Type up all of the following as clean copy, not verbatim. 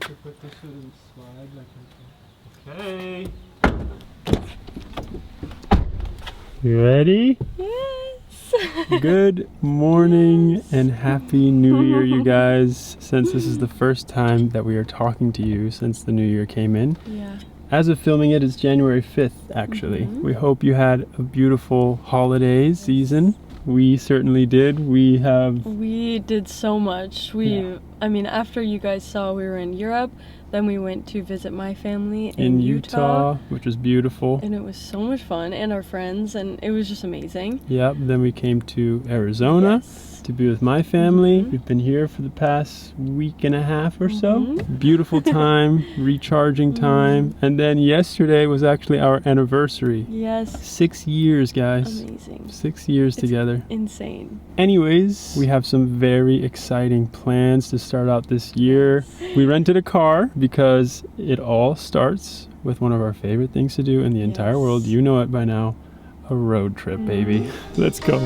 But this shouldn't slide like okay. You ready? Yes! Good morning and happy new year, you guys. Since this is the first time that we are talking to you since the new year came in. Yeah. As of filming it, it's January 5th, actually. We hope you had a beautiful holiday season. We certainly did. We did so much. I mean, after you guys saw we were in Europe, then we went to visit my family in Utah, which was beautiful. And it was so much fun, and our friends, and it was just amazing. Yep, then we came to Arizona. Yes. To be with my family. We've been here for the past week and a half or so. Beautiful time, recharging time. And then yesterday was actually our anniversary. Yes. 6 years, guys. Amazing. 6 years together. Insane. Anyways, we have some very exciting plans to start out this year. We rented a car because it all starts with one of our favorite things to do in the entire world. You know it by now. A road trip, baby. Let's go.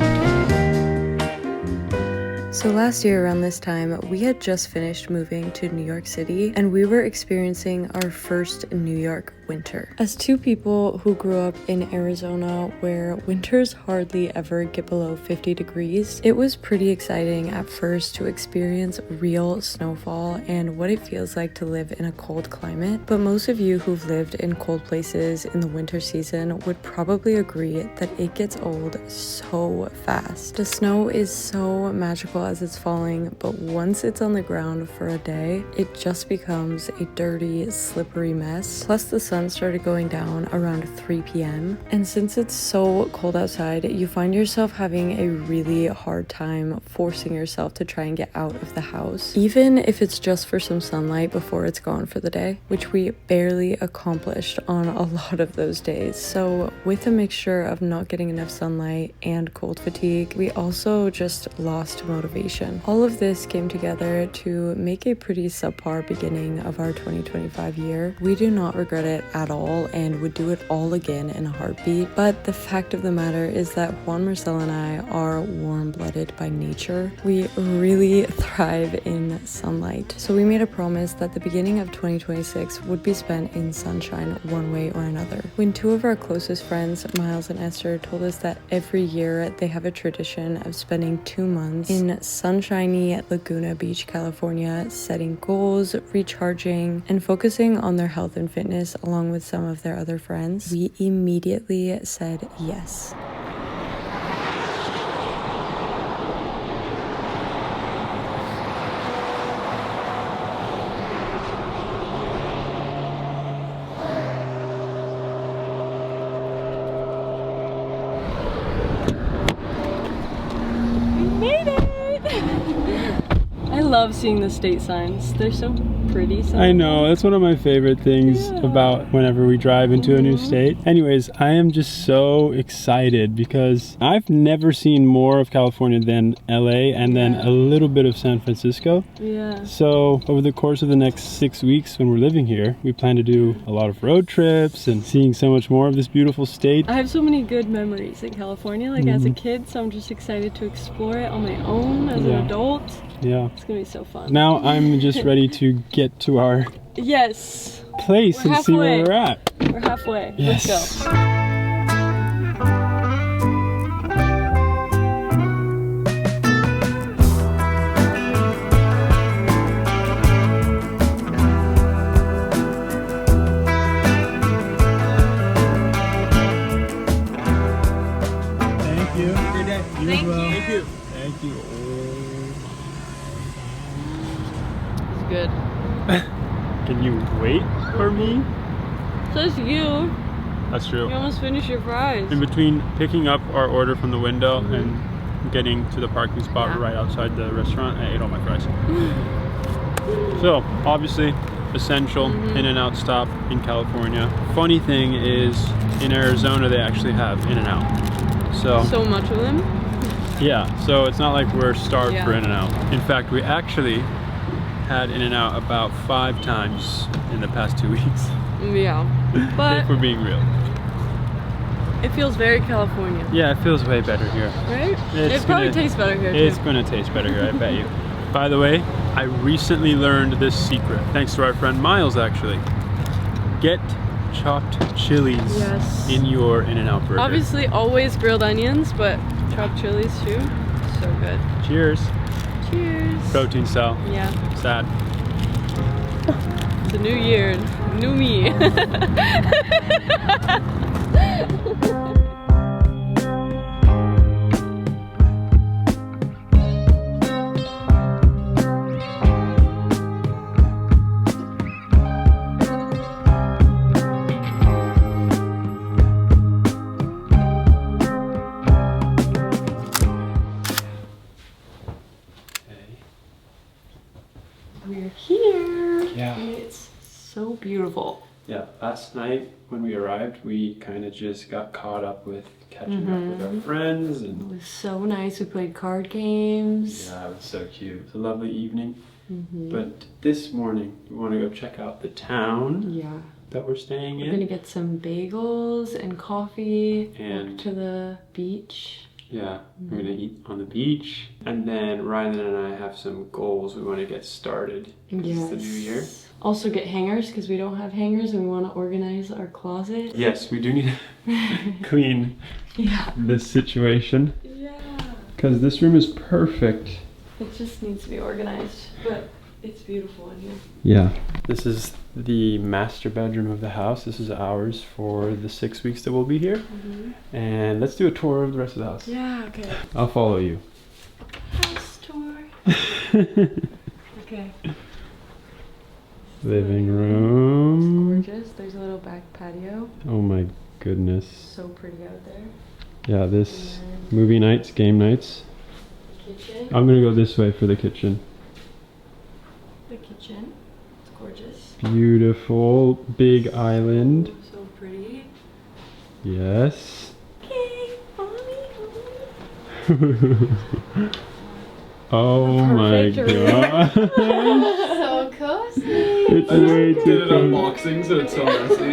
So last year around this time, we had just finished moving to New York City, and we were experiencing our first New York winter. As two people who grew up in Arizona, where winters hardly ever get below 50 degrees, it was pretty exciting at first to experience real snowfall and what it feels like to live in a cold climate. But most of you who've lived in cold places in the winter season would probably agree that it gets old so fast. The snow is so magical as it's falling, but once it's on the ground for a day, it just becomes a dirty, slippery mess. Plus the sun started going down around 3 p.m. And since it's so cold outside, you find yourself having a really hard time forcing yourself to try and get out of the house, even if it's just for some sunlight before it's gone for the day, which we barely accomplished on a lot of those days. So with a mixture of not getting enough sunlight and cold fatigue, we also just lost motivation. All of this came together to make a pretty subpar beginning of our 2025 year. We do not regret it at all and would do it all again in a heartbeat. But the fact of the matter is that Juan, Marcel, and I are warm-blooded by nature. We really thrive in sunlight. So we made a promise that the beginning of 2026 would be spent in sunshine one way or another. When two of our closest friends, Miles and Esther, told us that every year they have a tradition of spending 2 months in sunshiny Laguna Beach, California, setting goals, recharging, and focusing on their health and fitness along with some of their other friends, we immediately said yes. We made it! I love seeing the state signs. They're so pretty. I know, that's one of my favorite things about whenever we drive into a new state. Anyways, I am just so excited because I've never seen more of California than LA and then a little bit of San Francisco. Yeah. So over the course of the next 6 weeks when we're living here, we plan to do a lot of road trips and seeing so much more of this beautiful state. I have so many good memories in California, like as a kid, so I'm just excited to explore it on my own as an adult. Yeah. It's gonna be so fun. Now I'm just ready to get to our place and see where we're at. We're halfway. Yes. Let's go. Thank you. Good day. Thank you. Thank you. It's good. Can you wait for me? Says you. That's true. You almost finished your fries. In between picking up our order from the window and getting to the parking spot right outside the restaurant, I ate all my fries. So, obviously, essential In-N-Out stop in California. Funny thing is, in Arizona, they actually have In-N-Out. So much of them? Yeah, so it's not like we're starved for In-N-Out. In fact, we actually had In-N-Out about 5 times in the past 2 weeks. Yeah, but if we're being real. It feels very California. Yeah, it feels way better here. Right? It probably tastes better here too. It's gonna taste better here, I bet you. By the way, I recently learned this secret, thanks to our friend Miles actually. Get chopped chilies in your In-N-Out burger. Obviously always grilled onions, but chopped chilies too. So good. Cheers. Cheers. Protein style. Yeah. Sad. It's a new year. New me. We're here. Yeah. And it's so beautiful. Yeah, last night when we arrived, we kind of just got caught up with catching up with our friends. It And was so nice. We played card games. yeah, it was so cute. It was a lovely evening. But this morning, we want to go check out the town Yeah. that we're staying We're in. gonna get some bagels and coffee. And- walk to the beach. Yeah, we're gonna eat on the beach. And then Rhylan and I have some goals we want to get started. 'Cause it's the new year. Also get hangers because we don't have hangers and we want to organize our closet. Yes, we do need to clean this situation. Yeah. Because this room is perfect. It just needs to be organized, but it's beautiful in here. Yeah. This is the master bedroom of the house. This is ours for the 6 weeks that we'll be here. And let's do a tour of the rest of the house. Yeah, okay. I'll follow you. House tour. Okay. Living room. Gorgeous. There's a little back patio. Oh my goodness. So pretty out there. Yeah, this movie nights, game nights. Kitchen. I'm gonna go this way for the kitchen. The kitchen. It's gorgeous. Beautiful big island. So pretty. Yes. Okay, mommy. Oh my Perfect god. So cozy. It's way too Did it cozy. unboxing, so it's so messy.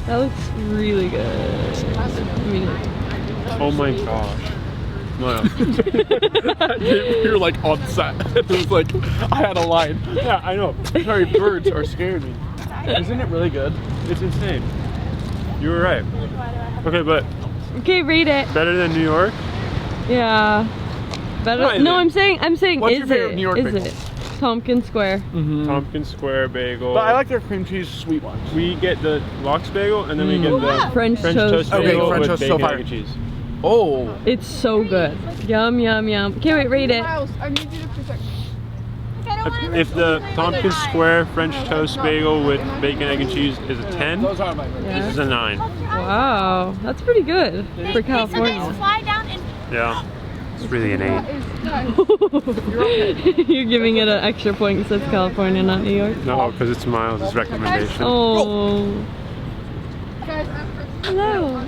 That looks really good. I mean, Oh my gosh. No. You're like on set. It was like, I had a line. Yeah, I know. Sorry, birds are scaring me. Isn't it really good? It's insane. You were right. Okay, but okay, rate it. better than New York? Yeah. Better. Why No, is it? I'm saying, What's is your favorite it? New York Is bagel? it? Tompkins Square. Tompkins Square bagel. But I like their cream cheese sweet ones. We get the lox bagel and then we get the French toast. Okay, bagel French with toast so bacon, fire. egg, and cheese. Oh. It's so good. Yum, yum, yum. Okay, wait, rate it. Miles, I need you to protect me. If the Tompkins Square French toast bagel with bacon, egg, and cheese is a 10, Those are my favorites. this is a 9. Wow, that's pretty good for California. Fly down and Yeah, it's really an 8. You're giving it an extra point because it's California, not New York. No, because it's Miles' recommendation. Oh. guys, Hello.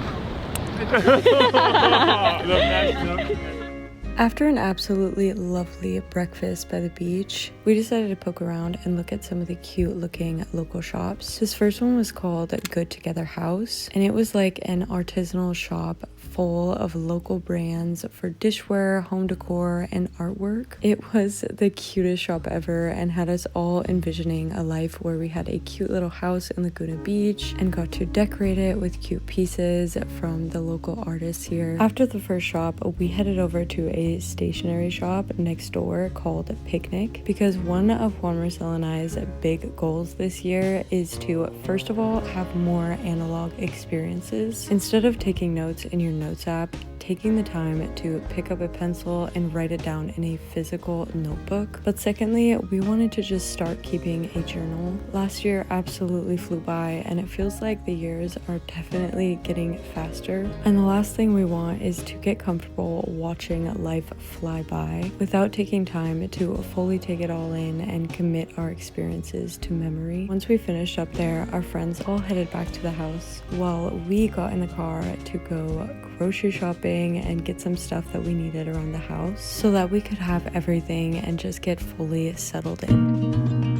After an absolutely lovely breakfast by the beach, we decided to poke around and look at some of the cute looking local shops. This first one was called Good Together House, and it was like an artisanal shop full of local brands for dishware, home decor, and artwork. It was the cutest shop ever and had us all envisioning a life where we had a cute little house in Laguna Beach and got to decorate it with cute pieces from the local artists here. After the first shop, we headed over to a stationery shop next door called Picnic because one of Juan, Marcel, and I's big goals this year is to, first of all, have more analog experiences. Instead of taking notes in your notes app, take taking the time to pick up a pencil and write it down in a physical notebook. But secondly, we wanted to just start keeping a journal. Last year absolutely flew by, and it feels like the years are definitely getting faster. And the last thing we want is to get comfortable watching life fly by without taking time to fully take it all in and commit our experiences to memory. Once we finished up there, our friends all headed back to the house while we got in the car to go grocery shopping and get some stuff that we needed around the house so that we could have everything and just get fully settled in.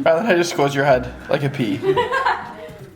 Rather than just close your head like a pea.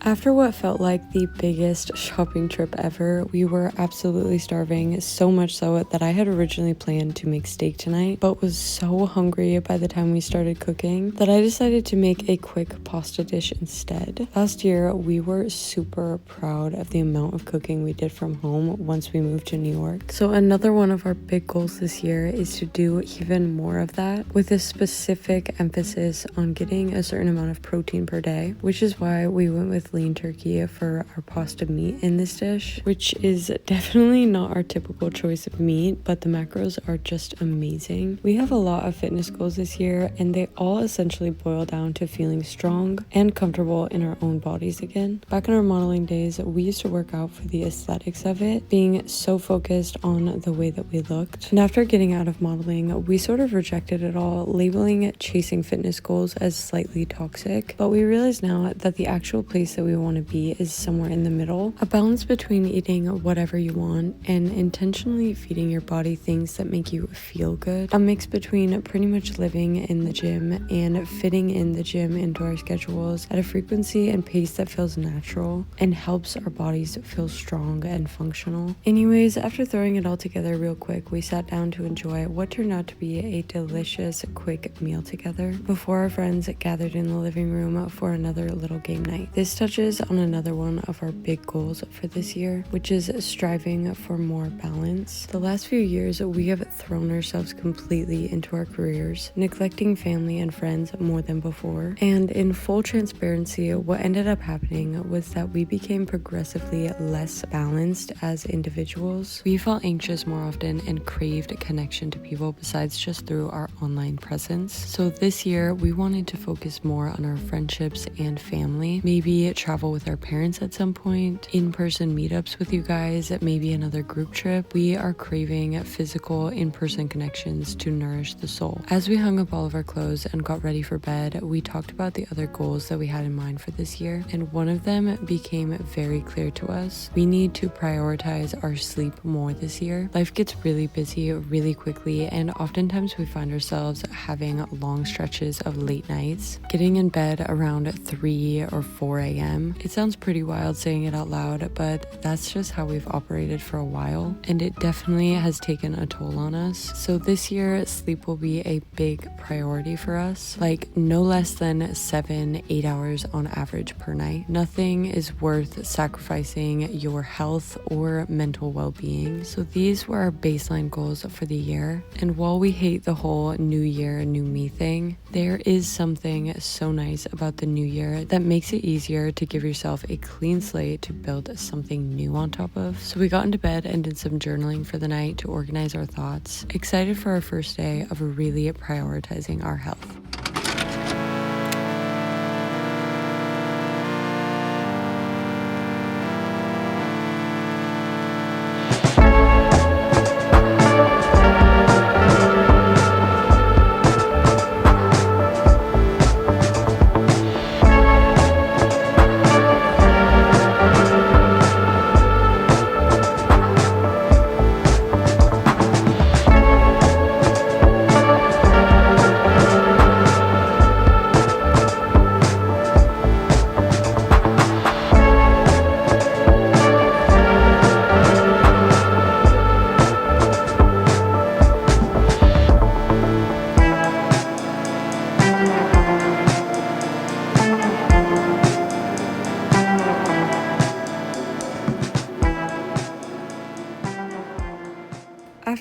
After what felt like the biggest shopping trip ever, we were absolutely starving, so much so that I had originally planned to make steak tonight, but was so hungry by the time we started cooking that I decided to make a quick pasta dish instead. Last year, we were super proud of the amount of cooking we did from home once we moved to New York. So another one of our big goals this year is to do even more of that, with a specific emphasis on getting a certain amount of protein per day, which is why we went with lean turkey for our pasta meat in this dish, which is definitely not our typical choice of meat, but the macros are just amazing. We have a lot of fitness goals this year, and they all essentially boil down to feeling strong and comfortable in our own bodies again. Back in our modeling days, we used to work out for the aesthetics of it, being so focused on the way that we looked. And after getting out of modeling, we sort of rejected it all, labeling chasing fitness goals as slightly toxic. But we realize now that the actual place that we want to be is somewhere in the middle, a balance between eating whatever you want and intentionally feeding your body things that make you feel good, a mix between pretty much living in the gym and fitting in the gym into our schedules at a frequency and pace that feels natural and helps our bodies feel strong and functional. Anyways, after throwing it all together real quick, we sat down to enjoy what turned out to be a delicious quick meal together before our friends gathered in the living room for another little game night. This touches on another one of our big goals for this year, which is striving for more balance. The last few years, we have thrown ourselves completely into our careers, neglecting family and friends more than before. And in full transparency, what ended up happening was that we became progressively less balanced as individuals. We felt anxious more often and craved connection to people besides just through our online presence. So this year, we wanted to focus more on our friendships and family, maybe travel with our parents at some point, in-person meetups with you guys, maybe another group trip. We are craving physical in-person connections to nourish the soul. As we hung up all of our clothes and got ready for bed, we talked about the other goals that we had in mind for this year, and one of them became very clear to us. We need to prioritize our sleep more this year. Life gets really busy really quickly, and oftentimes we find ourselves having long stretches of late nights, getting in bed around 3 or 4 a.m. It sounds pretty wild saying it out loud, but that's just how we've operated for a while, and it definitely has taken a toll on us. So this year, sleep will be a big priority for us, like no less than 7-8 hours on average per night. Nothing is worth sacrificing your health or mental well-being. So these were our baseline goals for the year, and while we hate the whole new year, new me thing, there is something so nice about the new year that makes it easier to give yourself a clean slate to build something new on top of. So we got into bed and did some journaling for the night to organize our thoughts, excited for our first day of really prioritizing our health.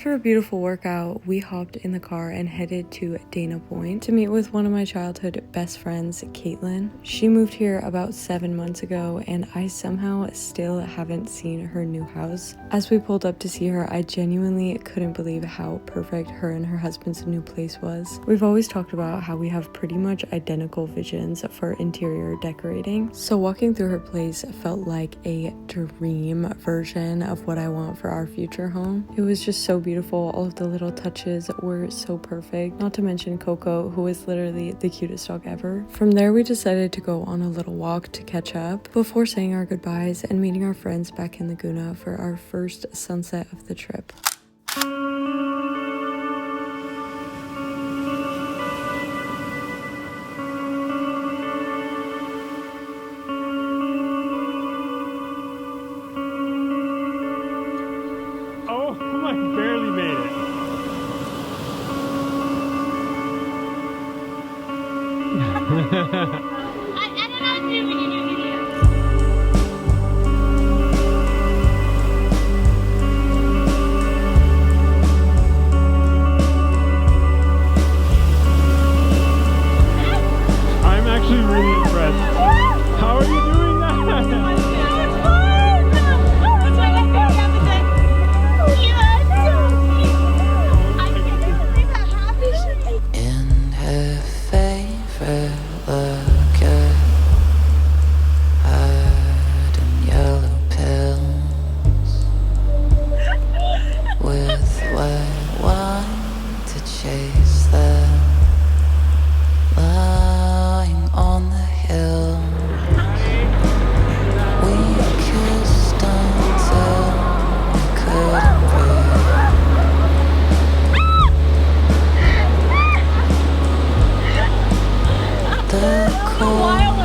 After a beautiful workout, we hopped in the car and headed to Dana Point to meet with one of my childhood best friends, Katelynn. She moved here about 7 months ago, and I somehow still haven't seen her new house. As we pulled up to see her, I genuinely couldn't believe how perfect her and her husband's new place was. We've always talked about how we have pretty much identical visions for interior decorating, so walking through her place felt like a dream version of what I want for our future home. It was just so beautiful. All of the little touches were so perfect, not to mention Coco, who is literally the cutest dog ever. From there, we decided to go on a little walk to catch up before saying our goodbyes and meeting our friends back in Laguna for our first sunset of the trip. I don't know how to do when you do videos. I'm actually really impressed. How are you doing that? In her favorite locker, hiding yellow pills with white wine to chase them, lying on the hill. We kissed until we couldn't breathe. The cold